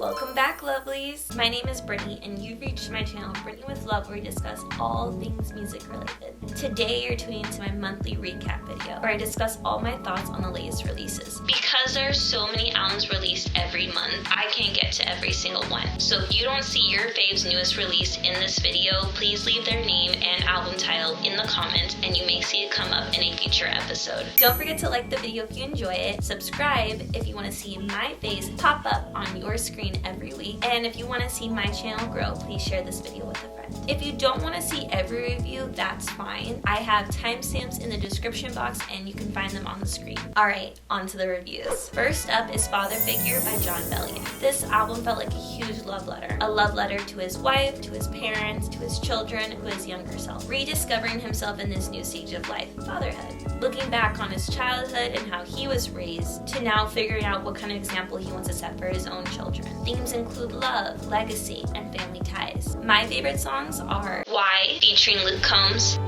Welcome back, lovelies! My name is Brittany and you've reached my channel, Brittany with Love, where we discuss all things music related. Today you're tuning into my monthly recap video, where I discuss all my thoughts on the latest releases. Because there are so many albums released every month, I can't get to every single one. So if you don't see your fave's newest release in this video, please leave their name and album title in the comments and you may see it come up in a future episode. Don't forget to like the video if you enjoy it, subscribe if you want to see my face pop up on your screen every week, and if you want to see my channel grow, please share this video with a friend. If you don't want to see every review, that's fine. I have timestamps in the description box and you can find them on the screen. Alright, on to the reviews. First up is Father Figure by Bellion. This album felt like a huge love letter. A love letter to his wife, to his parents, to his children, to his younger self. Rediscovering himself in this new stage of life, fatherhood. Looking back on his childhood and how he was raised, to now figuring out what kind of example he wants to set for his own children. Themes include love, legacy, and family ties. My favorite songs are Why, featuring Luke Combs,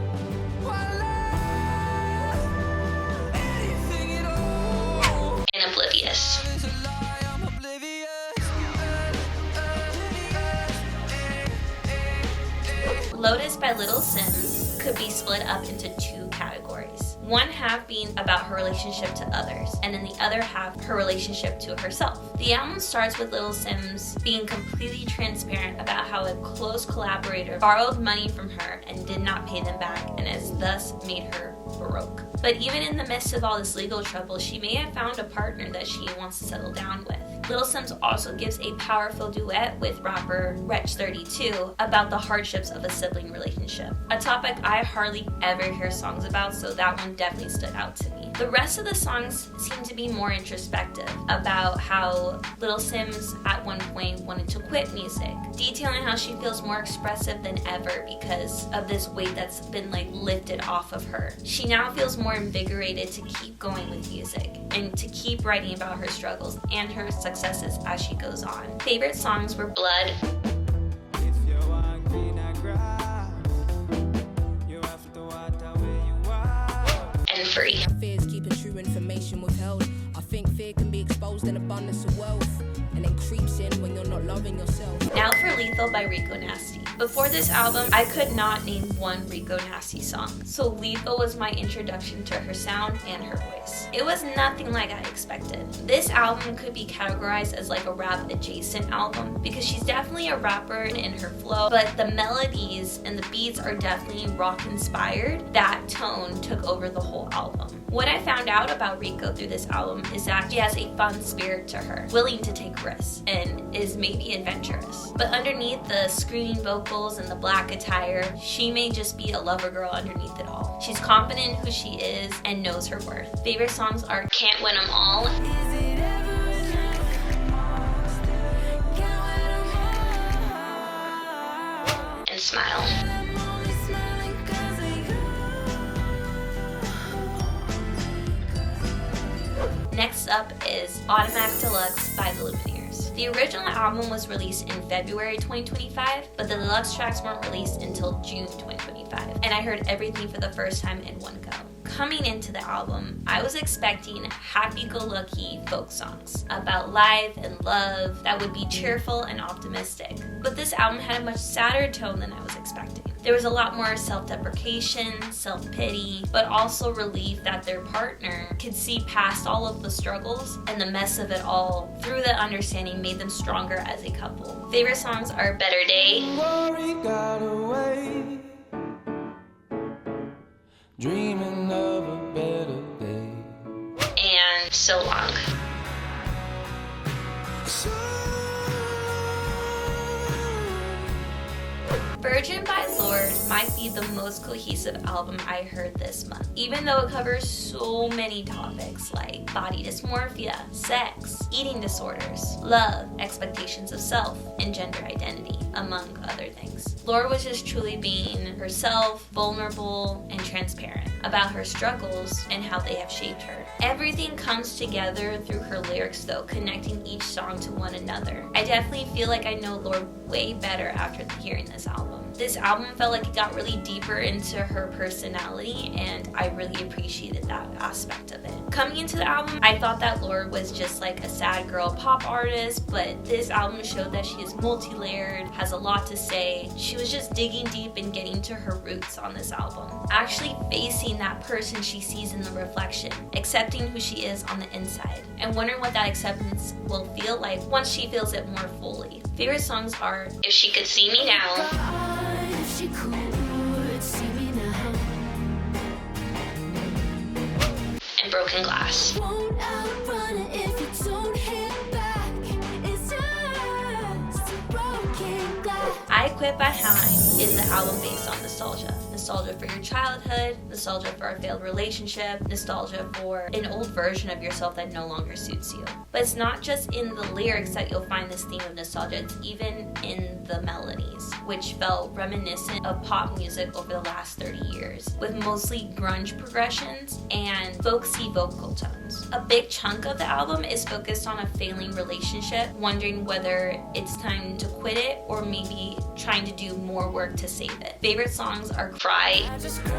and Oblivious. Lotus by Little Simz could be split up into two categories. One half being about her relationship to others, and then the other half her relationship to herself. The album starts with Little Simz being completely transparent about how a close collaborator borrowed money from her and did not pay them back, and has thus made her broke. But even in the midst of all this legal trouble, she may have found a partner that she wants to settle down with. Little Simz also gives a powerful duet with rapper Wretch32 about the hardships of a sibling relationship, a topic I hardly ever hear songs about, so that one definitely stood out to me. The rest of the songs seem to be more introspective, about how Little Simz at one point wanted to quit music, detailing how she feels more expressive than ever because of this weight that's been lifted off of her. She now feels more invigorated to keep going with music and to keep writing about her struggles and her successes as she goes on. Favorite songs were Blood, and Free. Fears keeping true information withheld. I think fear can be exposed in abundance of wealth, and then creeps in when you're not loving yourself. Now for Lethal by Rico Nasty. Before this album, I could not name one Rico Nasty song, so Lethal was my introduction to her sound and her voice. It was nothing like I expected. This album could be categorized as like a rap adjacent album because she's definitely a rapper in her flow, but the melodies and the beats are definitely rock inspired. That tone took over the whole album. What I found out about Rico through this album is that she has a fun spirit to her, willing to take risks, and is maybe adventurous. But underneath the screaming vocals and the black attire, she may just be a lover girl underneath it all. She's confident in who she is and knows her worth. Favorite songs are Can't Win 'Em All, and Smile. Next up is Automatic Deluxe by the Lumineers. The original album was released in February 2025, but the deluxe tracks weren't released until June 2025, and I heard everything for the first time in one go. Coming into the album, I was expecting happy-go-lucky folk songs about life and love that would be cheerful and optimistic, but this album had a much sadder tone than I was expecting. There was a lot more self-deprecation, self-pity, but also relief that their partner could see past all of the struggles and the mess of it all through the understanding made them stronger as a couple. Favorite songs are Better Day, Worry got away, dreaming of a better day, and So Long. Virgin by Lorde might be the most cohesive album I heard this month, even though it covers so many topics like body dysmorphia, sex, eating disorders, love, expectations of self, and gender identity. among other things. Lorde was just truly being herself, vulnerable, and transparent about her struggles and how they have shaped her. Everything comes together through her lyrics though, connecting each song to one another. I definitely feel like I know Lorde way better after hearing this album. This album felt like it got really deeper into her personality, and I really appreciated that aspect of it. Coming into the album, I thought that Lorde was just like a sad girl pop artist, but this album showed that she is multi-layered, has a lot to say. She was just digging deep and getting to her roots on this album. Actually facing that person she sees in the reflection, accepting who she is on the inside, and wondering what that acceptance will feel like once she feels it more fully. Favorite songs are If She Could See Me Now, If she could see me now, and Broken Glass. won't outrun it if you don't hit back. It's just a broken glass. I Quit by HAIM is the album based on nostalgia. Nostalgia for your childhood, nostalgia for a failed relationship, nostalgia for an old version of yourself that no longer suits you. But it's not just in the lyrics that you'll find this theme of nostalgia, it's even in the melodies, which felt reminiscent of pop music over the last 30 years, with mostly grunge progressions and folksy vocal tones. A big chunk of the album is focused on a failing relationship, wondering whether it's time to quit it or maybe trying to do more work to save it. Favorite songs are Cry I just cry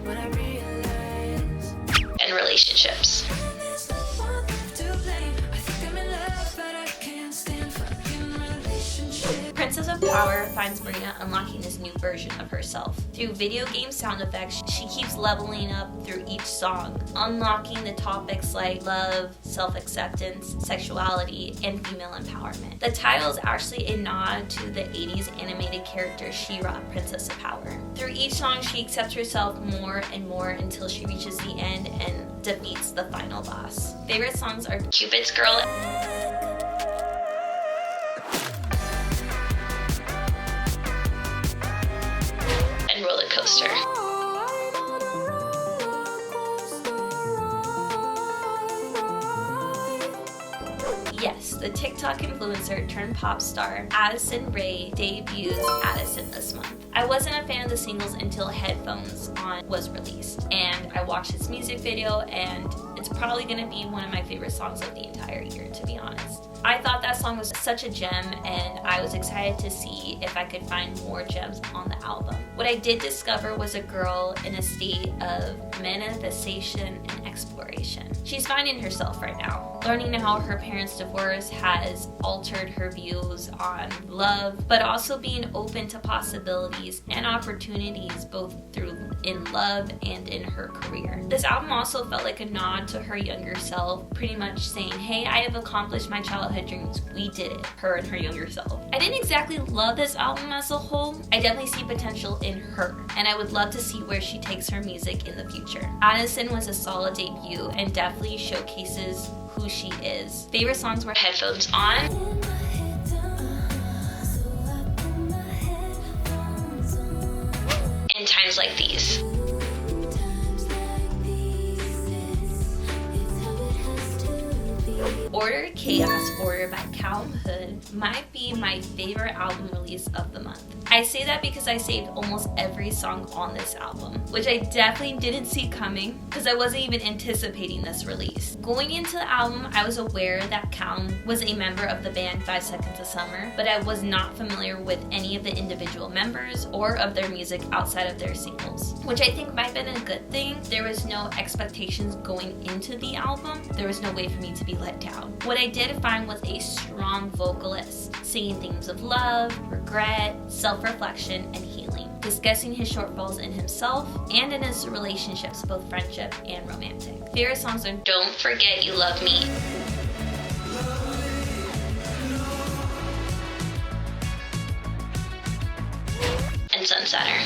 when I realize and Relationships. there's no one to blame. I think I'm in love, but I can't stand fucking relationships. Princess of Power finds MARINA unlocking this new version of herself. Through video game sound effects, she keeps leveling up through each song, unlocking the topics like love, self-acceptance, sexuality, and female empowerment. The title is actually a nod to the 80s animated character She-Ra, Princess of Power. Through each song, she accepts herself more and more until she reaches the end and defeats the final boss. Favorite songs are Cupid's Girl and Roller Coaster. Yes, the TikTok influencer turned pop star Addison Rae debuts Addison this month. I wasn't a fan of the singles until Headphones On was released, and I watched its music video, and it's probably gonna be one of my favorite songs of the entire year, to be honest. I thought that song was such a gem, and I was excited to see if I could find more gems on the album. What I did discover was a girl in a state of manifestation and exploration. She's finding herself right now, learning how her parents' divorce has altered her views on love, but also being open to possibilities and opportunities both through in love and in her career. This album also felt like a nod to her younger self, pretty much saying, hey, I have accomplished my childhood dreams. We did it. Her and her younger self. I didn't exactly love this album as a whole. I definitely see potential in her, and I would love to see where she takes her music in the future. Addison was a solid debut and definitely showcases who she is. Favorite songs were Headphones On and Times Like These. Order Chaos Order by Calum might be my favorite album release of the month. I say that because I saved almost every song on this album, which I definitely didn't see coming because I wasn't even anticipating this release. Going into the album, I was aware that Calum was a member of the band 5 Seconds of Summer, but I was not familiar with any of the individual members or of their music outside of their singles, which I think might have been a good thing. There was no expectations going into the album. There was no way for me to be let down. What I did find was a strong vocalist, singing themes of love, regret, self-reflection, and healing, discussing his shortfalls in himself and in his relationships, both friendship and romantic. Favorite songs are Don't Forget You Love Me and Sunsetter.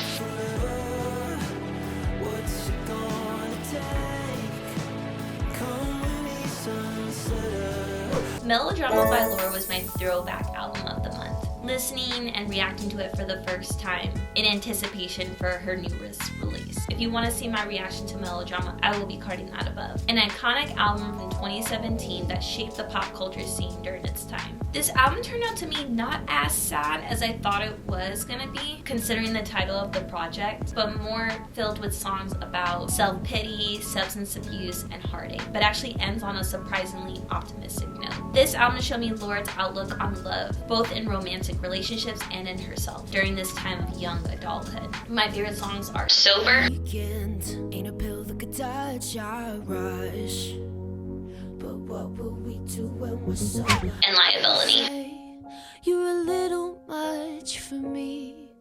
Melodrama by Lorde was my throwback album of the month. listening and reacting to it for the first time in anticipation for her newest release. If you want to see my reaction to Melodrama, I will be carding that above. An iconic album from 2017 that shaped the pop culture scene during its time. This album turned out to me not as sad as I thought it was gonna be, considering the title of the project, but more filled with songs about self-pity, substance abuse, and heartache, but actually ends on a surprisingly optimistic note. This album showed me Lorde's outlook on love, both in romantic relationships and in herself, during this time of young adulthood. My favorite songs are Sober, Ain't a pill that could touch our rush. But what will we do when we're sober? and Liability. You're a little much for me.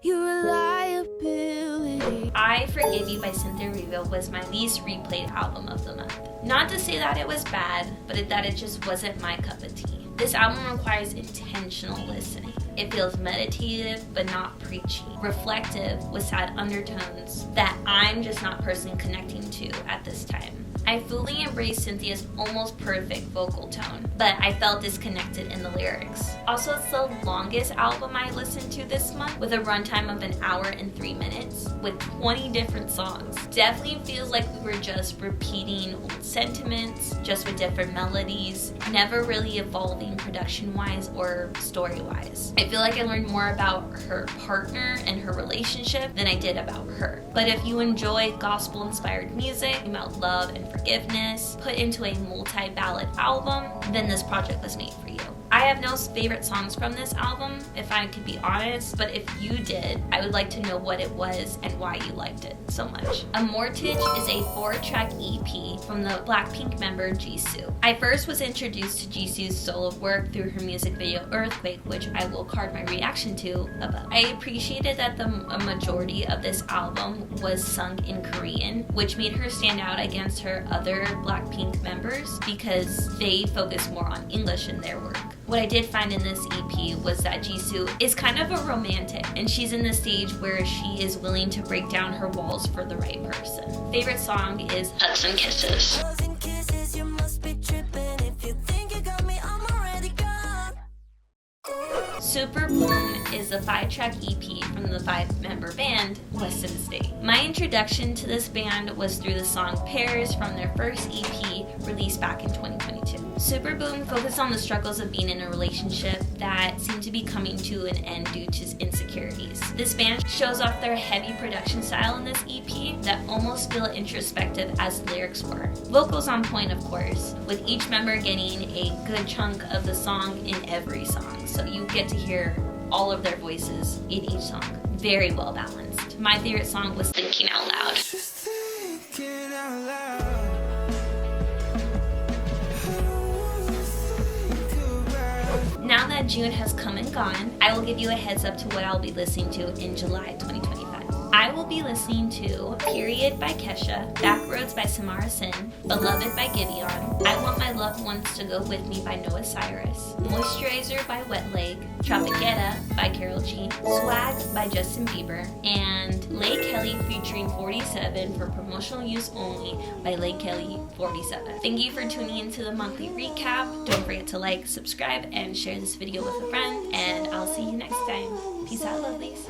You're a liability. I Forgive You by Cynthia Erivo was my least replayed album of the month. Not to say that it was bad, but that it just wasn't my cup of tea. This album requires intentional listening. It feels meditative but not preachy, reflective with sad undertones that I'm just not personally connecting to at this time. I fully embraced Cynthia's almost perfect vocal tone, but I felt disconnected in the lyrics. Also, it's the longest album I listened to this month, with a runtime of 1 hour and 3 minutes, with 20 different songs. Definitely feels like we were just repeating old sentiments, just with different melodies, never really evolving production-wise or story-wise. I feel like I learned more about her partner and her relationship than I did about her. But if you enjoy gospel-inspired music about love and forgiveness put into a multi-ballad album, then this project was made for you. I have no favorite songs from this album, if I could be honest, but if you did, I would like to know what it was and why you liked it so much. Amortage is a 4-track EP from the Blackpink member JISOO. I first was introduced to JISOO's solo work through her music video Earthquake, which I will card my reaction to above. I appreciated that a majority of this album was sung in Korean, which made her stand out against her other Blackpink members because they focus more on English in their work. What I did find in this EP was that JISOO is kind of a romantic, and she's in the stage where she is willing to break down her walls for the right person. Favorite song is Hugs and Kisses. SUPERBLOOM is a 5-track EP from the 5-member band Weston. My introduction to this band was through the song Pairs from their first EP released back in 2022. SUPERBLOOM focused on the struggles of being in a relationship that seemed to be coming to an end due to insecurities. This band shows off their heavy production style in this EP that almost feel introspective as lyrics were. Vocals on point, of course, with each member getting a good chunk of the song in every song, so you get to hear all of their voices in each song. Very well balanced. My favorite song was Thinking Out Loud. Now that June has come and gone, I will give you a heads up to what I'll be listening to in July 2025. I will be listening to Period by Kesha, Backroads by Samara Sin, Beloved by Gideon, I Want My Loved Ones to Go With Me by Noah Cyrus, Moisturizer by Wet Leg, Tropiquetta by Karol G, Swag by Justin Bieber, and Lay Kelly featuring 47 for promotional use only by Lay Kelly 47. Thank you for tuning into the monthly recap. Don't forget to like, subscribe, and share this video with a friend, and I'll see you next time. Peace out, lovelies.